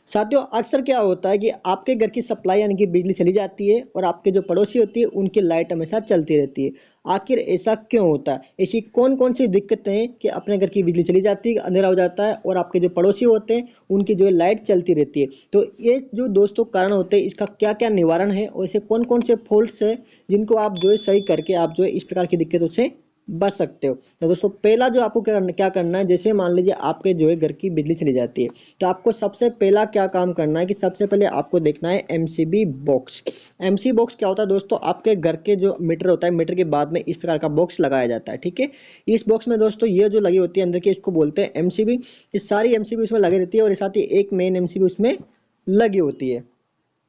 साथियों अक्सर क्या होता है कि आपके घर की सप्लाई यानी कि बिजली चली जाती है और आपके जो पड़ोसी होती है उनकी लाइट हमेशा चलती रहती है। आखिर ऐसा क्यों होता है? ऐसी कौन कौन सी दिक्कतें हैं कि अपने घर की बिजली चली जाती है, अंधेरा हो जाता है और आपके जो पड़ोसी होते हैं उनकी जो है लाइट चलती रहती है। तो ये जो दोस्तों कारण होते हैं, इसका क्या क्या निवारण है और ऐसे कौन कौन से फॉल्ट्स है जिनको आप जो है सही करके आप जो है इस प्रकार की दिक्कतों से बच सकते हो। तो दोस्तों पहला जो आपको क्या करना है, जैसे मान लीजिए आपके जो है घर की बिजली चली जाती है, तो आपको सबसे पहला क्या काम करना है कि सबसे पहले आपको देखना है एमसीबी बॉक्स। एमसीबी बॉक्स क्या होता है दोस्तों? आपके घर के जो मीटर होता है, मीटर के बाद में इस प्रकार का बॉक्स लगाया जाता है। ठीक है, इस बॉक्स में दोस्तों ये जो लगी होती है अंदर की, इसको बोलते हैं एमसीबी। ये सारी एमसीबी उसमें लगी रहती है और साथ ही एक मेन एमसीबी उसमें लगी होती है।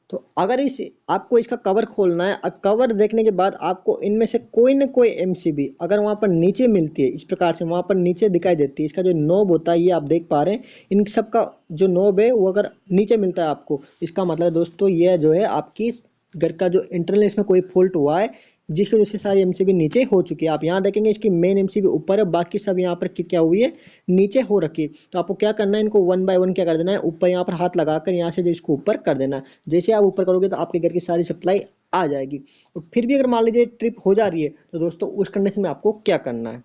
तो अगर इस आपको इसका कवर खोलना है, कवर देखने के बाद आपको इनमें से कोई ना कोई एमसीबी अगर वहाँ पर नीचे मिलती है, इस प्रकार से वहाँ पर नीचे दिखाई देती है, इसका जो नॉब होता है ये आप देख पा रहे हैं, इन सब का जो नॉब है वो अगर नीचे मिलता है आपको, इसका मतलब दोस्तों ये जो है आपकी घर का जो इंटरनल इसमें कोई फॉल्ट हुआ है, जिसकी वजह से सारी एमसीबी नीचे हो चुकी है। आप यहाँ देखेंगे इसकी मेन एमसीबी ऊपर है, बाकी सब यहाँ पर क्या हुई है, नीचे हो रखी है। तो आपको क्या करना है, इनको वन बाय वन क्या कर देना है, ऊपर यहाँ पर हाथ लगाकर यहाँ से जो इसको ऊपर कर देना है। जैसे आप ऊपर करोगे तो आपके घर की सारी सप्लाई आ जाएगी। और फिर भी अगर मान लीजिए ट्रिप हो जा रही है, तो दोस्तों उस कंडीशन में आपको क्या करना है,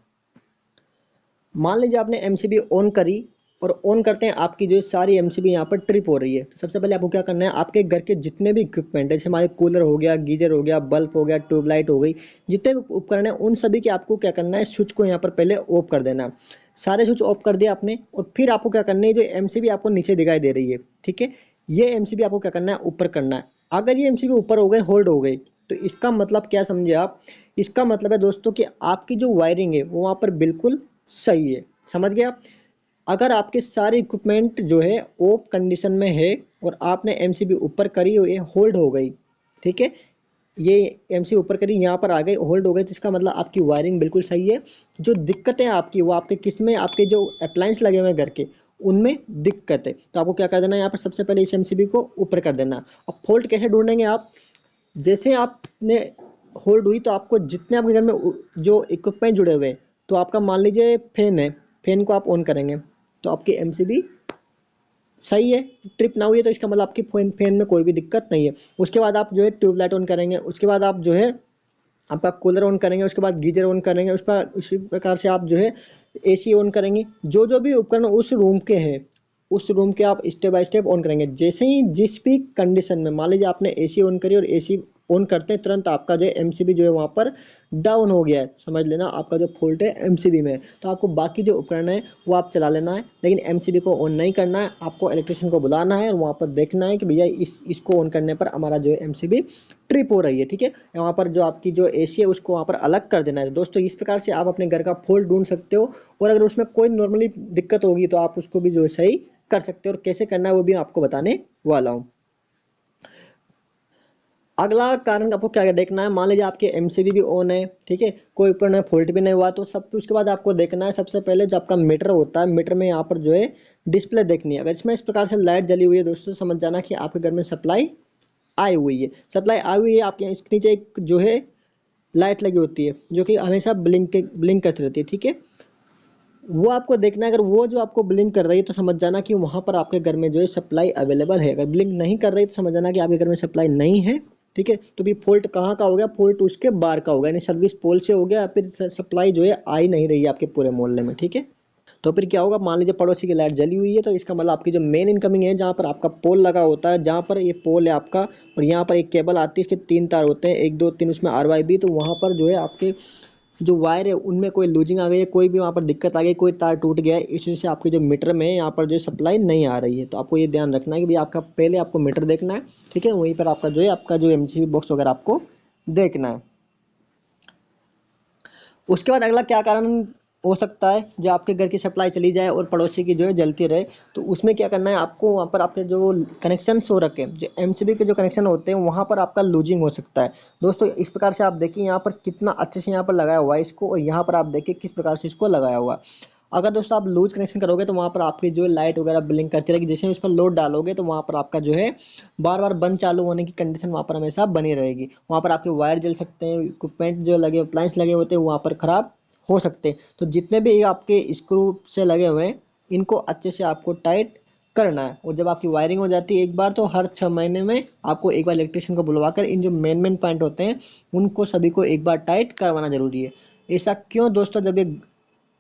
मान लीजिए आपने एमसीबी ऑन करी और ऑन करते हैं आपकी जो सारी एमसीबी यहाँ पर ट्रिप हो रही है। तो सबसे पहले आपको क्या करना है, आपके घर के जितने भी इक्विपमेंट है, जैसे हमारे कूलर हो गया, गीजर हो गया, बल्ब हो गया, ट्यूबलाइट हो गई, जितने भी उपकरण है उन सभी के आपको क्या करना है, स्विच को यहाँ पर पहले ऑफ कर देना है। सारे स्विच ऑफ कर दिया आपने और फिर आपको क्या करना है, जो एमसीबी आपको नीचे दिखाई दे रही है, ठीक है, ये एमसीबी आपको क्या करना है, ऊपर करना है। अगर ये एमसीबी ऊपर हो गए, होल्ड हो गई, तो इसका मतलब क्या समझे आप? इसका मतलब है दोस्तों कि आपकी जो वायरिंग है वो वहाँ पर बिल्कुल सही है। समझ गए आप? अगर आपके सारे इक्विपमेंट जो है ऑफ कंडीशन में है और आपने एमसीबी ऊपर करी हुई है, होल्ड हो गई, ठीक है, ये एमसीबी ऊपर करी यहाँ पर आ गई, होल्ड हो गई, तो इसका मतलब आपकी वायरिंग बिल्कुल सही है। जो दिक्कतें आपकी वो आपके किस में, आपके जो अप्लायंस लगे हुए हैं घर के उनमें दिक्कत है। तो आपको क्या कर देना है, यहाँ पर सबसे पहले इस एमसीबी को ऊपर कर देना। अब फॉल्ट कैसे ढूंढेंगे आप? जैसे आपने होल्ड हुई तो आपको जितने आपके घर में जो इक्विपमेंट जुड़े हुए हैं, तो आपका मान लीजिए फैन है, फैन को आप ऑन करेंगे तो आपकी एमसीबी सही है, ट्रिप ना हुई है, तो इसका मतलब आपकी फैन में कोई भी दिक्कत नहीं है। उसके बाद आप जो है ट्यूबलाइट ऑन करेंगे, उसके बाद आप जो है आपका कूलर ऑन करेंगे, उसके बाद गीजर ऑन करेंगे, उस पर उसी प्रकार से आप जो है एसी ऑन करेंगे। जो जो भी उपकरण उस रूम के हैं उस रूम के आप स्टेप बाय स्टेप ऑन करेंगे। जैसे ही जिस भी कंडीशन में, मान लीजिए आपने एसी ऑन करी और एसी ऑन करते हैं तुरंत आपका जो है एमसीबी जो है वहाँ पर डाउन हो गया है, समझ लेना आपका जो फॉल्ट है एमसीबी में। तो आपको बाकी जो उपकरण है वो आप चला लेना है, लेकिन एमसीबी को ऑन नहीं करना है। आपको इलेक्ट्रिशियन को बुलाना है और वहाँ पर देखना है कि भैया इसको ऑन करने पर हमारा जो है एमसीबी ट्रिप हो रही है, ठीक है। वहाँ पर जो आपकी जो एसी है उसको वहाँ पर अलग कर देना है। दोस्तों इस प्रकार से आप अपने घर का फॉल्ट ढूंढ सकते हो और अगर उसमें कोई नॉर्मली दिक्कत होगी तो आप उसको भी जो है सही कर सकते हो। और कैसे करना है वो भी आपको बताने वाला हूँ। अगला कारण आपको क्या देखना है, मान लीजिए आपके एमसीबी भी ऑन है, ठीक है, कोई उपकरण में फॉल्ट भी नहीं हुआ, तो सब उसके बाद आपको देखना है सबसे पहले जो आपका मीटर होता है, मीटर में यहाँ पर जो है डिस्प्ले देखनी है। अगर इसमें इस प्रकार से लाइट जली हुई है दोस्तों, समझ जाना कि आपके घर में सप्लाई आई हुई है। सप्लाई आई हुई है, आपके यहाँ इसके नीचे एक जो है लाइट लगी होती है जो कि हमेशा ब्लिंक करती रहती है, ठीक है, वो आपको देखना है। अगर वो जो आपको ब्लिंक कर रही है तो समझ जाना कि वहाँ पर आपके घर में जो है सप्लाई अवेलेबल है। अगर ब्लिंक नहीं कर रही तो समझ जाना कि आपके घर में सप्लाई नहीं है, ठीक है। तो भी फॉल्ट कहाँ का हो गया, फॉल्ट उसके बाहर का हो गया, यानी सर्विस पोल से हो गया, या फिर सप्लाई जो है आ ही नहीं रही है आपके पूरे मोहल्ले में, ठीक है। तो फिर क्या होगा, मान लीजिए पड़ोसी की लाइट जली हुई है, तो इसका मतलब आपकी जो मेन इनकमिंग है, जहाँ पर आपका पोल लगा होता है, जहाँ पर ये पोल है आपका और यहाँ पर एक केबल आती है, इसके 3 तार होते हैं, 1 2 3, उसमें RYB, तो वहाँ पर जो है आपके जो वायर है उनमें कोई लूजिंग आ गई है, कोई भी वहाँ पर दिक्कत आ गई, कोई तार टूट गया है, इस वजह से आपके जो मीटर में यहाँ पर जो सप्लाई नहीं आ रही है। तो आपको ये ध्यान रखना है कि भाई आपका पहले आपको मीटर देखना है, ठीक है, वहीं पर आपका जो है आपका जो एमसीबी बॉक्स वगैरह आपको देखना है। उसके बाद अगला क्या कारण हो सकता है, जो आपके घर की सप्लाई चली जाए और पड़ोसी की जो है जलती रहे, तो उसमें क्या करना है आपको, वहाँ पर आपके जो कनेक्शन हो रखे हैं, जो एमसीबी के जो कनेक्शन होते हैं, वहाँ पर आपका लूजिंग हो सकता है। दोस्तों इस प्रकार से आप देखिए यहाँ पर कितना अच्छे से यहाँ पर लगाया हुआ है इसको, और यहाँ पर आप देखिए किस प्रकार से इसको लगाया हुआ है। अगर दोस्तों आप लूज कनेक्शन करोगे तो वहाँ पर आपकी जो लाइट वगैरह ब्लिंक करती रहेगी, जैसे उस पर लोड डालोगे तो वहाँ पर आपका जो है बार बार बंद चालू होने की कंडीशन वहाँ पर हमेशा बनी रहेगी। वहाँ पर आपके वायर जल सकते हैं, इक्विपमेंट जो लगे अप्लायंस लगे होते हैं वहाँ पर खराब हो सकते हैं। तो जितने भी आपके स्क्रू से लगे हुए हैं इनको अच्छे से आपको टाइट करना है। और जब आपकी वायरिंग हो जाती है एक बार, तो हर 6 महीने में आपको एक बार इलेक्ट्रिशियन को बुलवाकर इन जो मेन पॉइंट होते हैं उनको सभी को एक बार टाइट करवाना जरूरी है। ऐसा क्यों दोस्तों? जब ये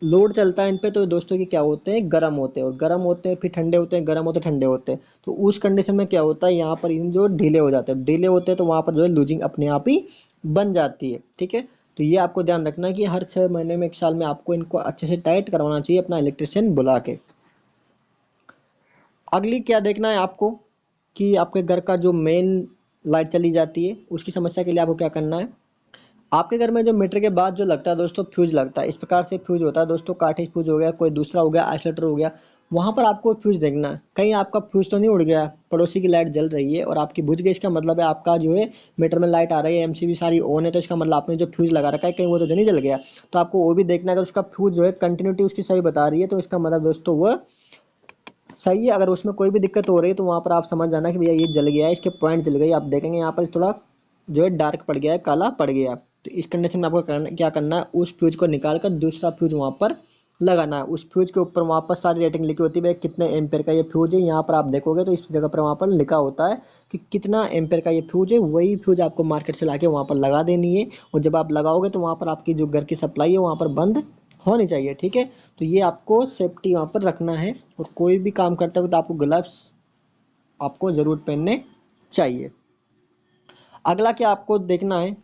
लोड चलता है इन पे तो दोस्तों ये क्या होते हैं, गर्म होते हैं, और गर्म होते हैं फिर ठंडे होते हैं, गर्म होते हैं ठंडे होते हैं। तो उस कंडीशन में क्या होता है, यहाँ पर इन जो ढीले हो जाते हैं, ढीले होते हैं तो वहाँ पर जो है लूजिंग अपने आप ही बन जाती है। ठीक है, तो ये आपको ध्यान रखना है कि हर 6 महीने में, एक साल में आपको इनको अच्छे से टाइट करवाना चाहिए अपना इलेक्ट्रिशियन बुला के। अगली क्या देखना है आपको कि आपके घर का जो मेन लाइट चली जाती है उसकी समस्या के लिए आपको क्या करना है। आपके घर में जो मीटर के बाद जो लगता है दोस्तों फ्यूज लगता है, इस प्रकार से फ्यूज होता है दोस्तों, कार्टेज फ्यूज हो गया, कोई दूसरा हो गया, आइसोलेटर हो गया, वहां पर आपको फ्यूज देखना है कहीं आपका फ्यूज तो नहीं उड़ गया, पड़ोसी की लाइट जल रही है और आपकी बुझ गई, इसका मतलब है आपका जो है मीटर में लाइट आ रही है, एमसीबी सारी ऑन है, तो इसका मतलब आपने जो फ्यूज लगा रखा है कहीं वो तो नहीं जल गया। तो आपको वो भी देखना है, अगर उसका फ्यूज जो है कंटिन्यूटी उसकी सही बता रही है तो इसका मतलब दोस्तों वो सही है। अगर उसमें कोई भी दिक्कत हो रही है तो वहाँ पर आप समझ जाना कि भैया ये जल गया है, इसके पॉइंट जल गए, आप देखेंगे यहाँ पर थोड़ा जो है डार्क पड़ गया है, काला पड़ गया है। तो इस कंडीशन में आपको क्या करना है, उस फ्यूज को निकाल कर दूसरा फ्यूज वहाँ पर लगाना है। उस फ्यूज के ऊपर वहाँ पर सारी रेटिंग लिखी होती है, भाई कितने एम्पेयर का ये फ्यूज है, यहाँ पर आप देखोगे तो इस जगह पर वहाँ पर लिखा होता है कि कितना एम्पेयर का ये फ्यूज है। वही फ्यूज आपको मार्केट से लाके वहाँ पर लगा देनी है, और जब आप लगाओगे तो वहाँ पर आपकी जो घर की सप्लाई है वहाँ पर बंद होनी चाहिए। ठीक है, तो ये आपको सेफ्टी वहाँ पर रखना है, और कोई भी काम करते हुए तो आपको ग्लव्स आपको ज़रूर पहनने चाहिए। अगला क्या आपको देखना है,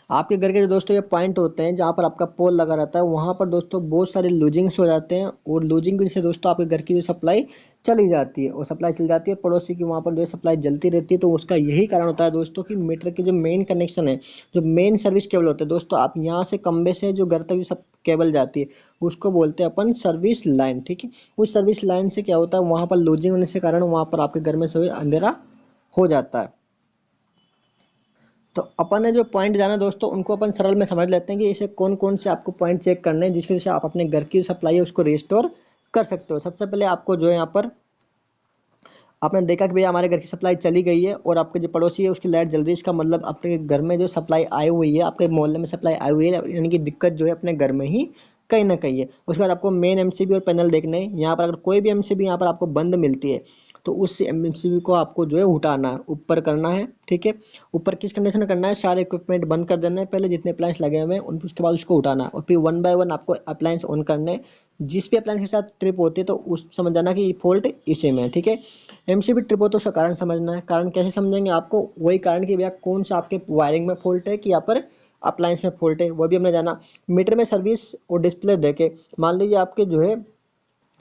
आपके घर के जो दोस्तों ये पॉइंट होते हैं जहाँ पर आपका पोल लगा रहता है वहाँ पर दोस्तों बहुत सारे लूजिंग्स हो जाते हैं, और लूजिंग की वजह से दोस्तों आपके घर की जो सप्लाई चली जाती है, और सप्लाई चली जाती है पड़ोसी की, वहाँ पर जो सप्लाई जलती रहती है। तो उसका यही कारण होता है दोस्तों कि मीटर के जो मेन कनेक्शन है, जो मेन सर्विस केबल होते हैं दोस्तों, आप यहाँ से खंबे से जो घर तक जो सब केबल जाती है उसको बोलते हैं अपन सर्विस लाइन। ठीक है, उस सर्विस लाइन से क्या होता है, वहाँ पर लूजिंग होने से कारण वहाँ पर आपके घर में सभी अंधेरा हो जाता है। तो अपन ने जो पॉइंट जाना दोस्तों उनको अपन सरल में समझ लेते हैं कि इसे कौन कौन से आपको पॉइंट चेक करने हैं जिसकी वजह से आप अपने घर की सप्लाई है उसको रिस्टोर कर सकते हो। सबसे पहले आपको जो है यहाँ पर आपने देखा कि भैया हमारे घर की सप्लाई चली गई है और आपके जो पड़ोसी है उसकी लाइट जल रही है, इसका मतलब आपके घर में जो सप्लाई आई हुई है, आपके मोहल्ले में सप्लाई आई हुई है, यानी कि दिक्कत जो है अपने घर में ही कहीं ना कहीं है। उसके बाद आपको मेन एमसीबी और पैनल देखने हैं। यहाँ पर अगर कोई भी एमसीबी यहाँ पर आपको बंद मिलती है तो उस एमसीबी को आपको जो है उठाना है, ऊपर करना है। ठीक है, ऊपर किस कंडीशन में करना है, सारे इक्विपमेंट बंद कर देना है पहले जितने अप्लायंस लगे हुए हैं उसके बाद उसको उठाना है, और फिर 1 बाय 1 आपको अप्लायंस ऑन करने हैं। जिस भी अप्लायंस के साथ ट्रिप होती है तो उस समझ जाना कि फॉल्ट इसी में है। ठीक है, एमसीबी ट्रिप हो तो उसका कारण समझना है। कारण कैसे समझेंगे, आपको वही कारण कि भैया कौन सा आपके वायरिंग में फॉल्ट है कि यहाँ पर अप्लायंस में फॉल्ट है, वो भी हमने जाना। मीटर में सर्विस और डिस्प्ले देके मान लीजिए आपके जो है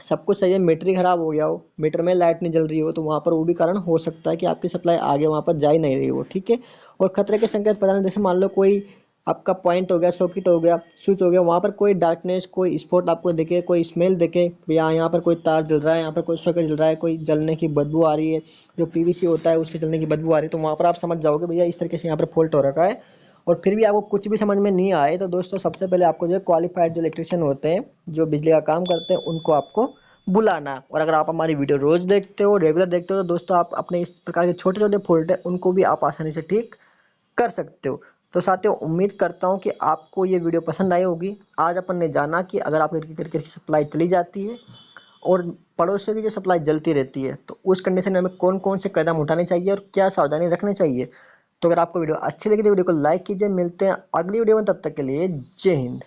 सब कुछ सही है, मीटर ही खराब हो गया हो, मीटर में लाइट नहीं जल रही हो, तो वहाँ पर वो भी कारण हो सकता है कि आपकी सप्लाई आगे वहाँ पर जा ही नहीं रही हो। ठीक है, और खतरे के संकेत बताना, जैसे मान लो कोई आपका पॉइंट हो गया, सॉकेट हो गया, स्विच हो गया, वहाँ पर कोई डार्कनेस, कोई स्पॉट आपको दिखे, कोई स्मेल दिखे, भैया यहाँ पर कोई तार जल रहा है, यहाँ पर कोई सॉकेट जल रहा है, कोई जलने की बदबू आ रही है, जो पीवीसी होता है उसके जलने की बदबू आ रही है, तो वहाँ पर आप समझ जाओगे भैया इस तरीके से यहाँ पर फॉल्ट हो रखा है। और फिर भी आपको कुछ भी समझ में नहीं आए तो दोस्तों सबसे पहले आपको जो क्वालिफाइड जो इलेक्ट्रिशियन होते हैं जो बिजली का काम करते हैं उनको आपको बुलाना है। और अगर आप हमारी वीडियो रोज देखते हो, रेगुलर देखते हो, तो दोस्तों आप अपने इस प्रकार के छोटे छोटे फॉल्ट है उनको भी आप आसानी से ठीक कर सकते हो। तो साथियों उम्मीद करता हूँ कि आपको ये वीडियो पसंद आई होगी। आज अपन ने जाना कि अगर आप घर की सप्लाई चली जाती है और पड़ोसियों की जो सप्लाई जलती रहती है तो उस कंडीशन में हमें कौन कौन से कदम उठाने चाहिए और क्या सावधानी रखनी चाहिए। तो अगर आपको वीडियो अच्छी लगी तो वीडियो को लाइक कीजिए। मिलते हैं अगली वीडियो में, तब तक के लिए जय हिंद।